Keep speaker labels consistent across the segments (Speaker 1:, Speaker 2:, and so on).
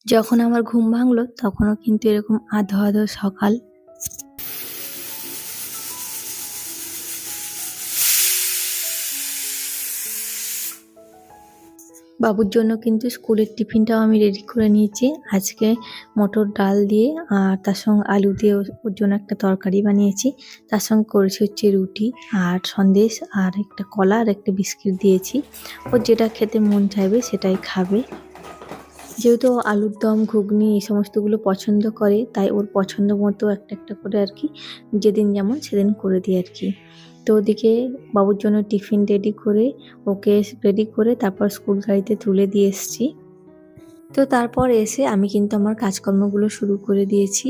Speaker 1: যখন আমার ঘুম ভাঙলো তখনও কিন্তু এরকম আধো আধো সকাল। বাবুর জন্য কিন্তু স্কুলের টিফিনটাও আমি রেডি করে নিয়েছি। আজকে মটর ডাল দিয়ে আর তার সঙ্গে আলু দিয়ে ওর জন্য একটা তরকারি বানিয়েছি। তার সঙ্গে করেছি হচ্ছে রুটি আর সন্দেশ আর একটা কলা আর একটা বিস্কিট দিয়েছি। ওর যেটা খেতে মন চাইবে সেটাই খাবে। যেহেতু আলুর দম, ঘুগনি এই সমস্তগুলো পছন্দ করে, তাই ওর পছন্দ মতো একটা একটা করে আর কি যেদিন যেমন সেদিন করে দিই আর কি। তো ওদিকে বাবুর জন্য টিফিন রেডি করে ওকে রেডি করে তারপর স্কুল গাড়িতে তুলে দিয়ে এসেছি। তো তারপর এসে আমি কিন্তু আমার কাজকর্মগুলো শুরু করে দিয়েছি।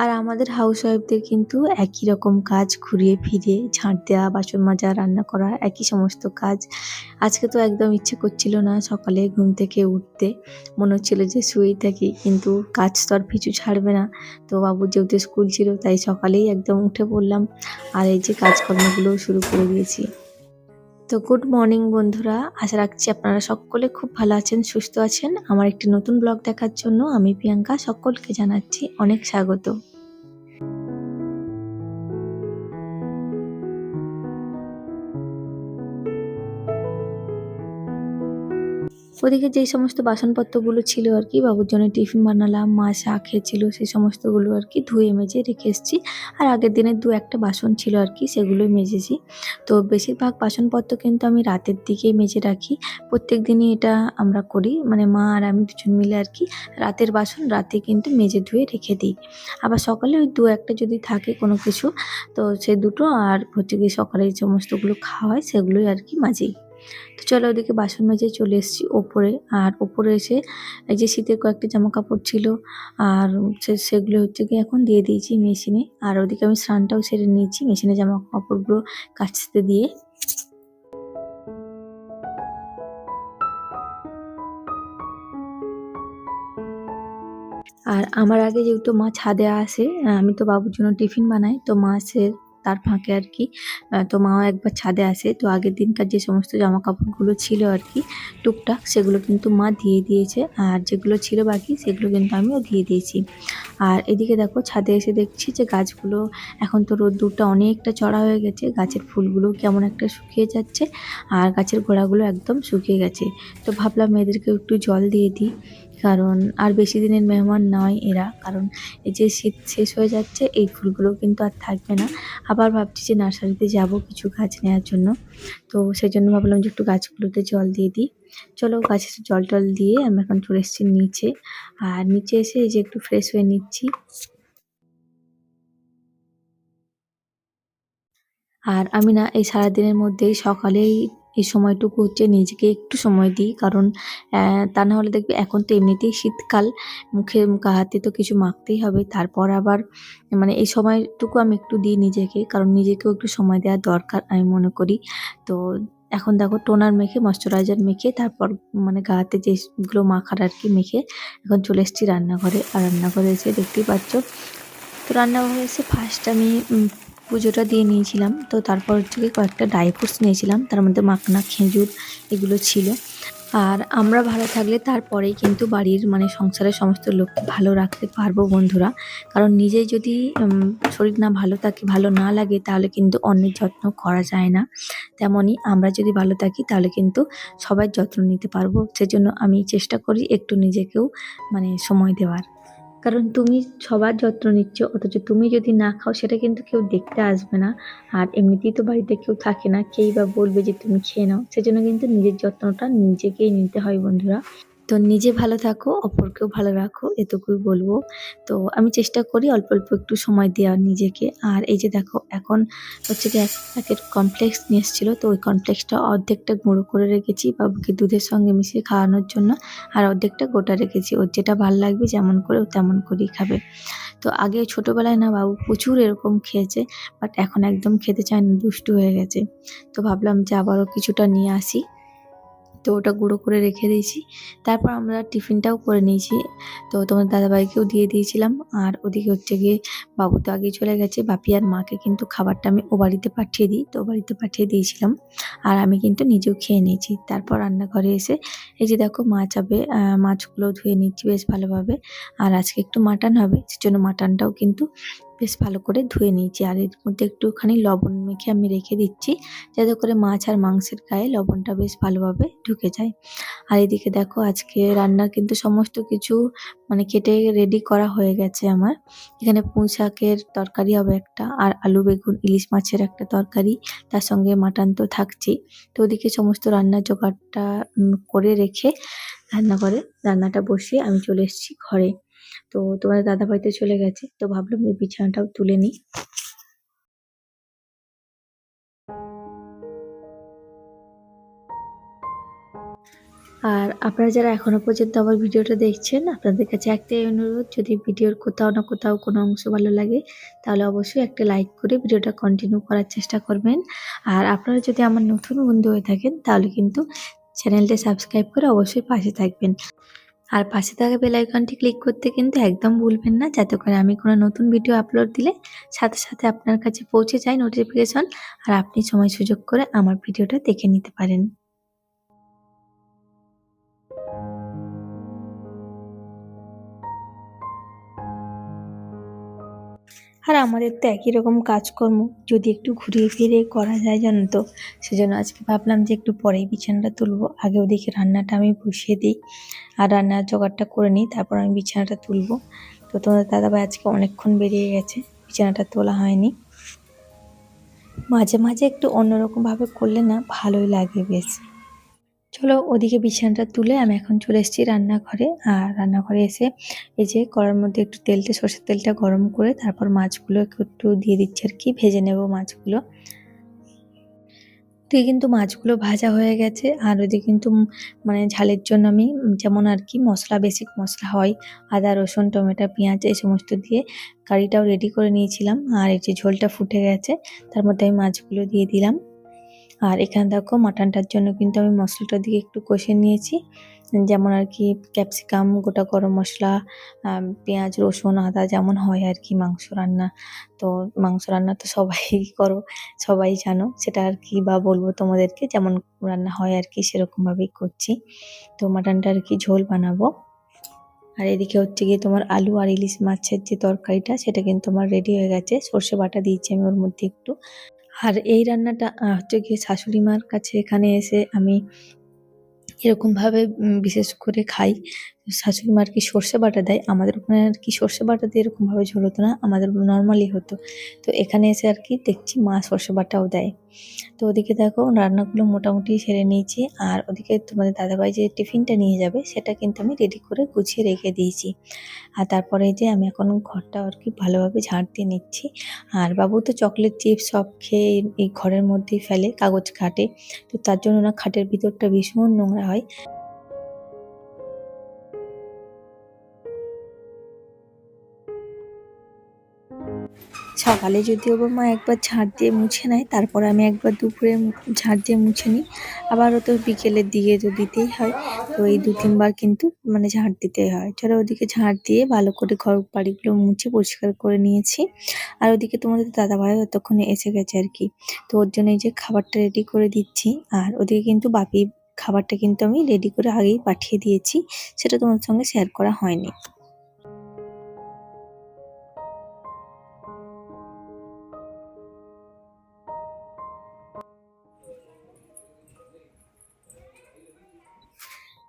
Speaker 1: আর আমাদের হাউসওয়াইফদের কিন্তু একই রকম কাজ, ঘুরিয়ে ফিরিয়ে ঝাঁট দেওয়া, বাসন মাজা, রান্না করা, একই সমস্ত কাজ। আজকে তো একদম ইচ্ছে করছিল না সকালে ঘুম থেকে উঠতে, মনে হচ্ছিল যে শুয়েই থাকি, কিন্তু কাজ তো আর পিছু ছাড়বে না। তো বাবুর যেহেতু স্কুল ছিল তাই সকালেই একদম উঠে পড়লাম আর এই যে কাজকর্মগুলো শুরু করে দিয়েছি। তো গুড মর্নিং বন্ধুরা, আশা রাখছি আপনারা সকলে খুব ভালো আছেন, সুস্থ আছেন। আমার একটি নতুন ব্লগ দেখার জন্য আমি প্রিয়াঙ্কা সকলকে জানাচ্ছি অনেক স্বাগত। ওদিকে যেই সমস্ত বাসনপত্রগুলো ছিল আর কি, বাবুর জন্য টিফিন বানালাম, মা চা খেয়েছিল, সেই সমস্তগুলো আর কি ধুয়ে মেজে রেখে এসেছি। আর আগের দিনের দু একটা বাসন ছিল আর কি, সেগুলোই মেজেছি। তো বেশিরভাগ বাসনপত্র কিন্তু আমি রাতের দিকেই মেজে রাখি। প্রত্যেক দিনই এটা আমরা করি, মানে মা আর আমি দুজন মিলে আর কি রাতের বাসন রাতে কিন্তু মেজে ধুয়ে রেখে দিই। আবার সকালে ওই দু একটা যদি থাকে কোনো কিছু, তো সে দুটো আর হচ্ছে গিয়ে সকালে যে সমস্তগুলো খাওয়া হয় সেগুলোই আর কি মাজি। তো চলো ওদিকে বাসন মেজে চলে এসেছি ওপরে। আর ওপরে এসে এই যে শীতের কয়েকটা জামা কাপড় ছিল আর সেগুলো হচ্ছে গিয়ে এখন দিয়ে দিয়েছি মেশিনে। আর ওদিকে আমি স্নানটাও সেরে নিয়েছি মেশিনে জামা কাপড়গুলো কাচতে দিয়ে। আর আমার আগে যেহেতু মা ছাদে আসে, আমি তো বাবুর জন্য টিফিন বানাই, তো মা আসে তার ফাঁকে আর কি। তো মাও একবার ছাদে আসে, তো আগের দিনকার যে সমস্ত জামা কাপড়গুলো ছিল আর কি টুকটাক, সেগুলো কিন্তু মা দিয়ে দিয়েছে। আর যেগুলো ছিল বাকি সেগুলো কিন্তু আমিও দিয়ে দিয়েছি। আর এদিকে দেখো ছাদে এসে দেখছি যে গাছগুলো এখন তো রোদ্দুরটা অনেকটা চড়া হয়ে গেছে, গাছের ফুলগুলো কেমন একটা শুকিয়ে যাচ্ছে আর গাছের গোড়াগুলো একদম শুকিয়ে গেছে। তো ভাবলাম এদেরকে একটু জল দিয়ে দিই, কারণ আর বেশি দিনের মেহমান নয় এরা। কারণ এই যে শীত শেষ হয়ে যাচ্ছে, এই ফুলগুলো কিন্তু আর থাকবে না। আবার ভাবছি যে নার্সারিতে যাব কিছু গাছ নেওয়ার জন্য, তো সেই জন্য ভাবলাম যে একটু গাছগুলোতে জল দিয়ে দিই। চলো গাছে জল টল দিয়ে আমি এখন চলে এসেছি নিচে। আর নিচে এসে এই যে একটু ফ্রেশ হয়ে নিচ্ছি। আর আমি না এই সারাদিনের মধ্যেই সকালেই এই সময়টুকু হচ্ছে নিজেকে একটু সময় দিই, কারণ তা না হলে দেখবে এখন তো এমনিতেই শীতকাল, মুখে গা হাতে তো কিছু মাখতেই হবে, তারপর আবার মানে এই সময়টুকু আমি একটু দিই নিজেকে, কারণ নিজেকেও একটু সময় দেওয়া দরকার আমি মনে করি। তো এখন দেখো টোনার মেখে, ময়শ্চারাইজার মেখে, তারপর মানে গা হাতে যেগুলো মাখার আর কি মেখে এখন চলে এসেছি রান্নাঘরে। আর রান্নাঘরে এসে দেখতেই পাচ্ছ, তো রান্নাঘরে এসে ফার্স্ট আমি পুজোটা দিয়ে নিয়েছিলাম। তো তারপর হচ্ছে গিয়ে কয়েকটা ড্রাই ফ্রুটস নিয়েছিলাম, তার মধ্যে মাখনা, খেজুর এগুলো ছিল। আর আমরা ভালো থাকলে তারপরেই কিন্তু বাড়ির মানে সংসারের সমস্ত লোককে ভালো রাখতে পারবো বন্ধুরা। কারণ নিজেই যদি শরীর না ভালো থাকে, ভালো না লাগে, তাহলে কিন্তু অন্যের যত্ন করা যায় না। তেমনই আমরা যদি ভালো থাকি তাহলে কিন্তু সবার যত্ন নিতে পারবো। সেজন্য আমি চেষ্টা করি একটু নিজেকেও মানে সময় দেওয়ার। কারণ তুমি সবার যত্ন নিচ্ছ, অথচ তুমি যদি না খাও সেটা কিন্তু কেউ দেখতে আসবে না। আর এমনিতেই তো বাড়িতে কেউ থাকে না, কেই বা বলবে যে তুমি খেয়ে নাও। সেজন্য কিন্তু নিজের যত্নটা নিজেকেই নিতে হয় বন্ধুরা। তো নিজে ভালো থাকো, অপরকেও ভালো রাখো, এটুকুই বলবো। তো আমি চেষ্টা করি অল্প অল্প একটু সময় দেওয়ার নিজেকে। আর এই যে দেখো এখন হচ্ছে কি এক প্যাকেট কমপ্লেক্স নিয়ে এসেছিলো, তো ওই কমপ্লেক্সটা অর্ধেকটা গুঁড়ো করে রেখেছি বাবুকে দুধের সঙ্গে মিশিয়ে খাওয়ানোর জন্য। আর অর্ধেকটা গোটা রেখেছি, ওর যেটা ভাল লাগবে যেমন করে ও তেমন করেই খাবে। তো আগে ছোটোবেলায় না বাবু প্রচুর এরকম খেয়েছে, বাট এখন একদম খেতে চায় না, দুষ্টু হয়ে গেছে। তো ভাবলাম যে আবারও কিছুটা নিয়ে আসি। তো ওটা গুঁড়ো করে রেখে দিয়েছি। তারপর আমরা টিফিনটাও করে নিয়েছি। তো তোমার দাদাভাইকেও দিয়ে দিয়েছিলাম। আর ওদিকে হচ্ছে গিয়ে বাবু তো আগেই চলে গেছে। বাপি আর মাকে কিন্তু খাবারটা আমি ও বাড়িতে পাঠিয়ে দিই। তো ও বাড়িতে পাঠিয়ে দিয়েছিলাম। আর আমি কিন্তু নিজেও খেয়ে নিয়েছি। তারপর রান্নাঘরে এসে এই যে দেখো মাছ হবে, মাছগুলো ধুয়ে নিচ্ছি বেশ ভালোভাবে। আর আজকে একটু মাটন হবে, সেজন্য মাটনটাও কিন্তু বেশ ভালো করে ধুয়ে নিয়েছি। আর এর মধ্যে একটুখানি লবণ মেখে আমি রেখে দিচ্ছি, যাতে করে মাছ আর মাংসের গায়ে লবণটা বেশ ভালোভাবে ঢুকে যায়। আর এদিকে দেখো আজকে রান্নার কিন্তু সমস্ত কিছু মানে কেটে রেডি করা হয়ে গেছে আমার। এখানে পুঁই শাকের তরকারি হবে একটা, আর আলু বেগুন ইলিশ মাছের একটা তরকারি, তার সঙ্গে মাটন তো থাকছেই। তো ওদিকে সমস্ত রান্নার জোগাড়টা করে রেখে রান্নাঘরে রান্নাটা বসিয়ে আমি চলে এসেছি ঘরে। তো তোমাদের দাদাভাই তো চলে গেছে, তো ভাবলাম যে বিছানাটাও তুলে নিই। আর আপনারা যারা এখনো পর্যন্ত আমার ভিডিওটা দেখছেন, আপনাদের কাছে একটাই অনুরোধ, যদি ভিডিওর কোথাও না কোথাও কোনো অংশ ভালো লাগে তাহলে অবশ্যই একটা লাইক করে ভিডিওটা কন্টিনিউ করার চেষ্টা করবেন। আর আপনারা যদি আমার নতুন বন্ধু হয়ে থাকেন তাহলে কিন্তু চ্যানেলটা সাবস্ক্রাইব করে অবশ্যই পাশে থাকবেন। আর পাশে থাকা বেল আইকনটি ক্লিক করতে কিন্তু একদম ভুলবেন না, যাতে করে আমি কোনো নতুন ভিডিও আপলোড দিলে সাথে সাথে আপনার কাছে পৌঁছে যায় নোটিফিকেশন, আর আপনি সময় সুযোগ করে আমার ভিডিওটা দেখে নিতে পারেন। আর আমাদের তো একই রকম কাজকর্ম, যদি একটু ঘুরিয়ে ফিরিয়ে করা যায় জানো তো, সেজন্য আজকে ভাবলাম যে একটু পরেই বিছানাটা তুলবো। আগে ওদিকে রান্নাটা আমি বসিয়ে দিই আর রান্নার জোগাড়টা করে নিই, তারপর আমি বিছানাটা তুলবো। তো তোমাদের দাদাভাই আজকে অনেকক্ষণ বেরিয়ে গেছে, বিছানাটা তোলা হয়নি। মাঝে মাঝে একটু অন্যরকমভাবে করলে না ভালোই লাগে বেশ। চলো ওদিকে বিছানাটা তুলে আমি এখন চলে এসেছি রান্নাঘরে। আর রান্নাঘরে এসে এই যে কড়ার মধ্যে একটু তেলটা সর্ষের তেলটা গরম করে তারপর মাছগুলো একটু দিয়ে দিচ্ছি আর কি, ভেজে নেব মাছগুলো। ওদিকে কিন্তু মাছগুলো ভাজা হয়ে গেছে। আর ওদিকে কিন্তু মানে ঝালের জন্য আমি যেমন আর কি মশলা, বেসিক মশলা হয় আদা রসুন টমেটো পেঁয়াজ এই সমস্ত দিয়ে কারিটাও রেডি করে নিয়েছিলাম। আর এই যে ঝোলটা ফুটে গেছে, তার মধ্যে আমি মাছগুলো দিয়ে দিলাম। আর এখানে দেখো মাটনটার জন্য কিন্তু আমি মশলাটা দিয়ে একটু কষে নিয়েছি, যেমন আর কি ক্যাপসিকাম, গোটা গরম মশলা, পেঁয়াজ রসুন আদা যেমন হয় আর কি মাংস রান্না। তো মাংস রান্না তো সবাই করো, সবাই জানো সেটা, আর কি বা বলবো তোমাদেরকে, যেমন রান্না হয় আর কি সেরকমভাবেই করছি। তো মাটনটা আর কি ঝোল বানাবো। আর এদিকে হচ্ছে গিয়ে তোমার আলু আর ইলিশ মাছের যে তরকারিটা সেটা কিন্তু আমার রেডি হয়ে গেছে, সর্ষে বাটা দিয়েছি আমি ওর মধ্যে একটু। আর এই রান্নাটা হচ্ছে গিয়ে শাশুড়ি মার কাছে এখানে এসে আমি এরকমভাবে বিশেষ করে খাই। শাশুড়ি মা আর কি সর্ষে বাটা দেয়। আমাদের ওখানে আর কি সর্ষে বাটা দিয়ে এরকমভাবে ঝোল হতো না, আমাদের নর্মালি হতো। তো এখানে এসে আর কি দেখছি মা সর্ষে বাটাও দেয়। তো ওদিকে দেখো রান্নাগুলো মোটামুটি সেরে নিয়েছি। আর ওদিকে তোমাদের দাদাভাই যে টিফিনটা নিয়ে যাবে সেটা কিন্তু আমি রেডি করে গুছিয়ে রেখে দিয়েছি। আর তারপরে এই যে আমি এখন ঘরটা আর কি ভালোভাবে ঝাঁট দিয়ে নিচ্ছি। আর বাবু তো চকলেট চিপস সব খেয়ে এই ঘরের মধ্যেই ফেলে, কাগজ ঘাটে। তো তার জন্য না খাটের ভিতরটা ভীষণ নোংরা হয়। সকালে যদিও বা মা একবার ঝাঁট দিয়ে মুছে নেয়, তারপরে আমি একবার দুপুরে ঝাঁট দিয়ে মুছে নিই। আবারও তো বিকেলের দিকে তো দিতেই হয়। তো এই ২-৩ বার কিন্তু মানে ঝাঁট দিতেই হয়। চলো ওদিকে ঝাঁট দিয়ে ভালো করে ঘর বাড়িগুলো মুছে পরিষ্কার করে নিয়েছি। আর ওদিকে তোমাদের দাদাভাইও ততক্ষণে এসে গেছে আর কি। তো ওর জন্য এই যে খাবারটা রেডি করে দিচ্ছি। আর ওদিকে কিন্তু বাপি খাবারটা কিন্তু আমি রেডি করে আগেই পাঠিয়ে দিয়েছি, সেটা তোমার সঙ্গে শেয়ার করা হয়নি।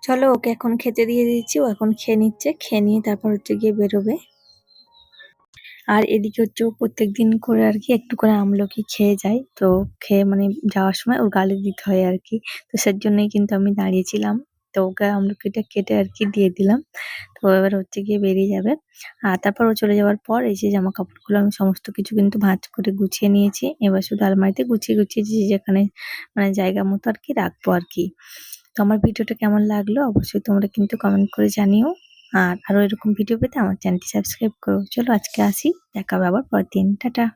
Speaker 1: চলো ওকে এখন খেতে দিয়ে দিচ্ছি, ও এখন খেয়ে নিচ্ছে, খেয়ে নিয়ে তারপর হচ্ছে গিয়ে বেরোবে। আর এদিকে হচ্ছে ও প্রত্যেকদিন করে আর কি একটু করে আমলকি খেয়ে যায়। তো খেয়ে মানে যাওয়ার সময় ওর গালে দিতে হয় আর কি। তো সের জন্যই কিন্তু আমি দাঁড়িয়েছিলাম। তো ওকে আমলকিটা কেটে আর কি দিয়ে দিলাম। তো এবার হচ্ছে গিয়ে বেরিয়ে যাবে। আর তারপর ও চলে যাওয়ার পর এই যে জামা কাপড়গুলো আমি সমস্ত কিছু কিন্তু ভাঁজ করে গুছিয়ে নিয়েছি। এবার শুধু আলমারিতে গুছিয়ে গুছিয়ে যে যেখানে মানে জায়গা মতো আর কি রাখবো আর কি। তো আমার ভিডিওটা কেমন লাগলো অবশ্যই তোমরা কিন্তু কমেন্ট করে জানিও। আর আরো এরকম ভিডিও পেতে আমার চ্যানেলটি সাবস্ক্রাইব করো। চলো আজকে আসি, দেখা হবে আবার পরের দিন, টাটা।